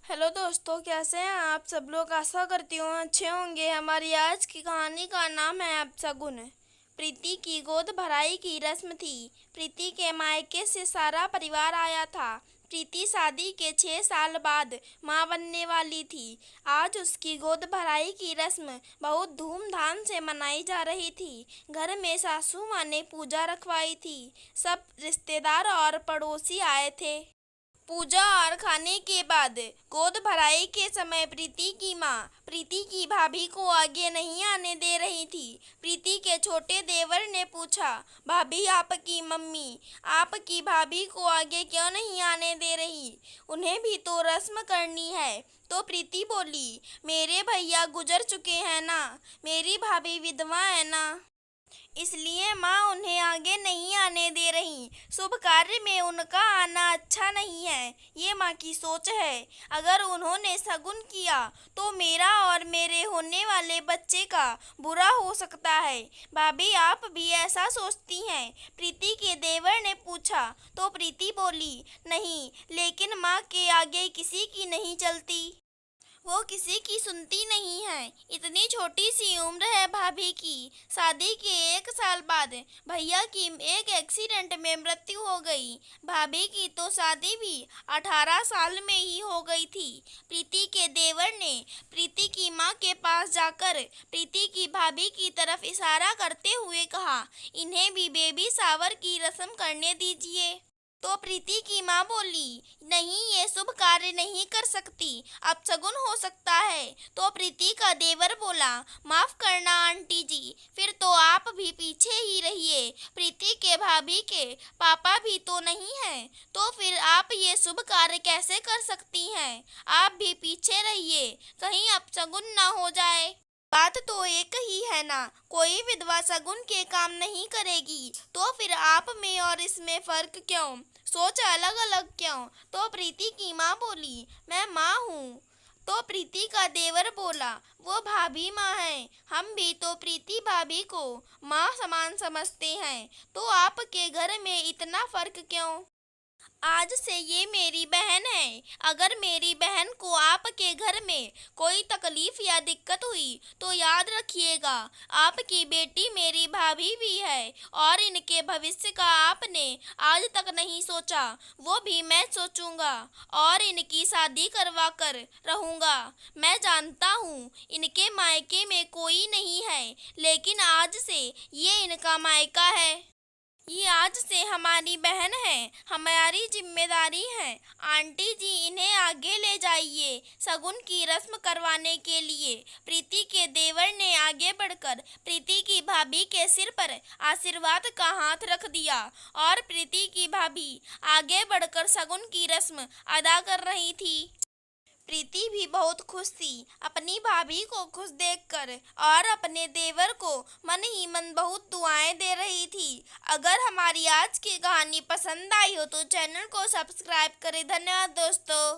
Hello दोस्तों, कैसे हैं आप सब लोग। आशा करती हूँ अच्छे होंगे। हमारी आज की कहानी का नाम है अपशगुन। प्रीति की गोद भराई की रस्म थी। प्रीति के मायके से सारा परिवार आया था। प्रीति शादी के 6 साल बाद माँ बनने वाली थी। आज उसकी गोद भराई की रस्म बहुत धूमधाम से मनाई जा रही थी। घर में सासू माँ ने पूजा रखवाई थी। सब रिश्तेदार और पड़ोसी आए थे। पूजा और खाने के बाद गोद भराई के समय प्रीति की माँ प्रीति की भाभी को आगे नहीं आने दे रही थी। प्रीति के छोटे देवर ने पूछा, भाभी, आपकी मम्मी आपकी भाभी को आगे क्यों नहीं आने दे रही? उन्हें भी तो रस्म करनी है। तो प्रीति बोली, मेरे भैया गुजर चुके हैं ना, मेरी भाभी विधवा है ना, इसलिए माँ उन्हें आगे नहीं आने दे रही। शुभ कार्य में उनका आना अच्छा नहीं है, ये माँ की सोच है। अगर उन्होंने शगुन किया तो मेरा और मेरे होने वाले बच्चे का बुरा हो सकता है। भाभी, आप भी ऐसा सोचती हैं? प्रीति के देवर ने पूछा। तो प्रीति बोली, नहीं, लेकिन माँ के आगे किसी की नहीं चलती। वो किसी की सुनती नहीं है। इतनी छोटी सी उम्र है भाभी की। शादी के 1 साल बाद भैया की एक एक्सीडेंट में मृत्यु हो गई। भाभी की तो शादी भी 18 साल में ही हो गई थी। प्रीति के देवर ने प्रीति की माँ के पास जाकर प्रीति की भाभी की तरफ इशारा करते हुए कहा, इन्हें भी बेबी शावर की रस्म करने दीजिए। तो प्रीति की माँ बोली, नहीं, ये शुभ कार्य नहीं कर सकती, अपशगुन हो सकता है। तो प्रीति का देवर बोला, माफ करना आंटी जी, फिर तो आप भी पीछे ही रहिए। प्रीति के भाभी के पापा भी तो नहीं हैं, तो फिर आप ये शुभ कार्य कैसे कर सकती हैं? आप भी पीछे रहिए, कहीं अपशगुन ना हो जाए। बात तो एक ही है ना, कोई विधवा शगुन के काम नहीं करेगी, तो फिर आप में और इसमें फर्क क्यों? सोच अलग अलग क्यों? तो प्रीति की माँ बोली, मैं माँ हूँ। तो प्रीति का देवर बोला, वो भाभी माँ है, हम भी तो प्रीति भाभी को माँ समान समझते हैं, तो आपके घर में इतना फर्क क्यों? आज से ये मेरी बहन है। अगर मेरी बहन को आपके घर में कोई तकलीफ या दिक्कत हुई तो याद रखिएगा, आपकी बेटी मेरी भाभी भी है और इनके भविष्य का आपने आज तक नहीं सोचा, वो भी मैं सोचूंगा और इनकी शादी करवा कर रहूंगा। मैं जानता हूँ इनके मायके में कोई नहीं है, लेकिन आज से ये इनका मायका है। ये आज से हमारी बहन है, हमारी जिम्मेदारी है। आंटी जी, इन्हें आगे ले जाइए शगुन की रस्म करवाने के लिए। प्रीति के देवर ने आगे बढ़कर प्रीति की भाभी के सिर पर आशीर्वाद का हाथ रख दिया और प्रीति की भाभी आगे बढ़कर शगुन की रस्म अदा कर रही थी। प्रीति भी बहुत खुश थी अपनी भाभी को खुश देखकर और अपने देवर को मन ही मन बहुत दुआएं दे रही थी। अगर हमारी आज की कहानी पसंद आई हो तो चैनल को सब्सक्राइब करें। धन्यवाद दोस्तों।